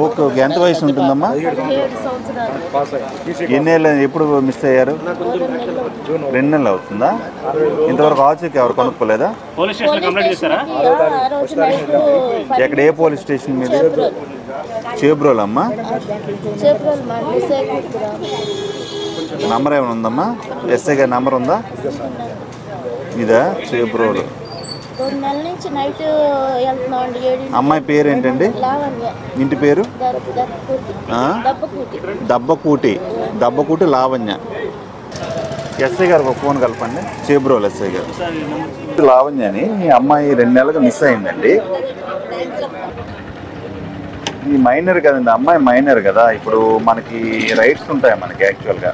Okay okay. ఎంత వయసు ఉంటుందమ్మా? 17 సంవత్సరాలు. ఎన్నేళ్ళు ఎప్పుడు మిస్ అయ్యారు? 2 నెలలు అవుతుందా? ఇంతవరకు ఆచూకీ ఎవరు కొనుక్కోలేదా? పోలీస్ స్టేషన్ కంప్లైంట్ చేశారా? ఆ రోజు నైట్ ఎక్కడ ఏ పోలీస్ స్టేషన్ మీద? చేబ్రోల్ అమ్మా. చేబ్రోల్ మిస్ అయ్యారు. నంబర్ ఏమైనా ఉందమ్మా? ఎస్ఐ గారి నంబర్ ఉందా? ఇదా చేబ్రోల్. 2 నెలల నుంచి నైట్ వెళ్తున్నాం అండి. 7 అమ్మాయి పేరు ఏంటండి? లావణ్య. ఇంటి పేరు? దబ్బకూటి. దబ్బకూటి లావణ్య. ఎస్ఐ గారికి ఒక ఫోన్ కలపండి. చేబ్రోల్ ఎస్ఐ గారు. లావణ్య అని ఈ అమ్మాయి 2 నెలలుగా మిస్ అయిందండి. ఈ మైనర్ కదండి, అమ్మాయి మైనర్ కదా. ఇప్పుడు మనకి రైట్స్ ఉంటాయి మనకి యాక్చువల్గా.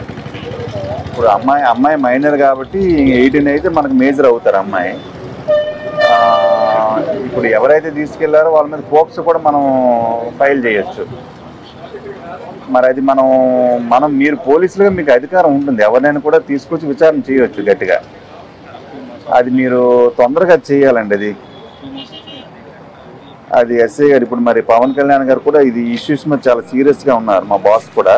ఇప్పుడు అమ్మాయి మైనర్ కాబట్టి 18 అయితే మనకు మేజర్ అవుతారు అమ్మాయి. ఇప్పుడు ఎవరైతే తీసుకెళ్లారో వాళ్ళ మీద పోక్సో కూడా మనం ఫైల్ చేయొచ్చు. మరి అది మనం మీరు పోలీసులుగా మీకు అధికారం ఉంటుంది, ఎవరినైనా కూడా తీసుకొచ్చి విచారణ చేయవచ్చు గట్టిగా. అది మీరు తొందరగా చేయాలండి. అది ఎస్ఐ గారు ఇప్పుడు మరి పవన్ కళ్యాణ్ గారు కూడా ఇది ఇష్యూస్ మీద చాలా సీరియస్గా ఉన్నారు. మా బాస్ కూడా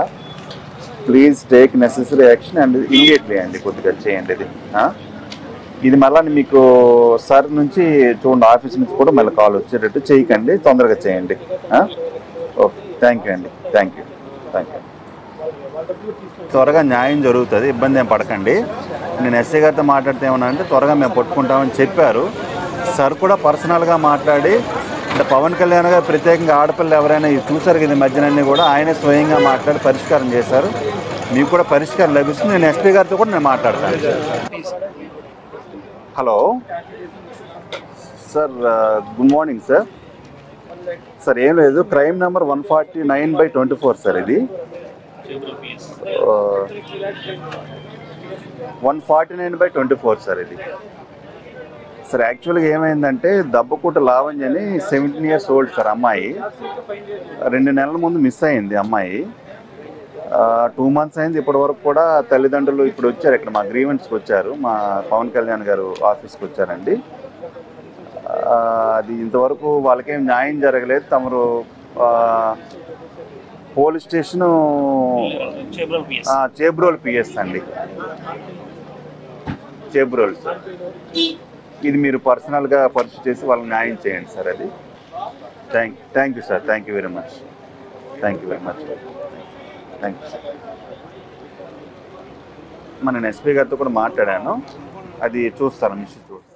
please take necessary action and immediately అండి, కొద్దిగా చేయండి ఇది మళ్ళీ మీకు సార్ నుంచి చూడండి, ఆఫీస్ నుంచి కూడా మళ్ళీ కాల్ వచ్చేటట్టు చేయకండి, తొందరగా చేయండి. ఓకే, థ్యాంక్ యూ అండి. Thank you. త్వరగా న్యాయం జరుగుతుంది, ఇబ్బంది ఏం పడకండి. నేను ఎస్ఐ గారితో మాట్లాడితే ఏమన్నా అంటే త్వరగా మేము పట్టుకుంటామని చెప్పారు. సార్ కూడా పర్సనల్గా మాట్లాడి అంటే పవన్ కళ్యాణ్ గారు ప్రత్యేకంగా ఆడపిల్లలు ఎవరైనా చూసారు కదా మధ్యనన్నీ కూడా ఆయనే స్వయంగా మాట్లాడి పరిష్కారం చేశారు. మీకు కూడా పరిష్కారం లభిస్తుంది. నేను ఎస్పీ గారితో కూడా నేను మాట్లాడతాను. Hello sir, good morning sir. Sir ఏం లేదు, క్రైమ్ నెంబర్ 149/24 సార్. ఇది 149/24 సార్. ఇది సార్ యాక్చువల్గా ఏమైందంటే దబ్బకూట లావణ్య అని 17 years old సార్ అమ్మాయి. 2 నెలల ముందు మిస్ అయింది అమ్మాయి. 2 months అయింది. ఇప్పటి వరకు కూడా తల్లిదండ్రులు ఇప్పుడు వచ్చారు, ఇక్కడ మా గ్రీవెన్స్కి వచ్చారు, మా పవన్ కళ్యాణ్ గారు ఆఫీస్కి వచ్చారండి. అది ఇంతవరకు వాళ్ళకేం న్యాయం జరగలేదు. తమరు పోలీస్ స్టేషను చేబ్రోల్ పిఎస్ అండి, చేబ్రోల్ సార్. ఇది మీరు పర్సనల్గా పర్సూ చేసి వాళ్ళకి న్యాయం చేయండి సార్. అది thank you sir. Thank you very much. Thank you sir. నేను ఎస్పీ గారితో కూడా మాట్లాడాను, అది చూస్తాను, మిషన్ చూస్తాను.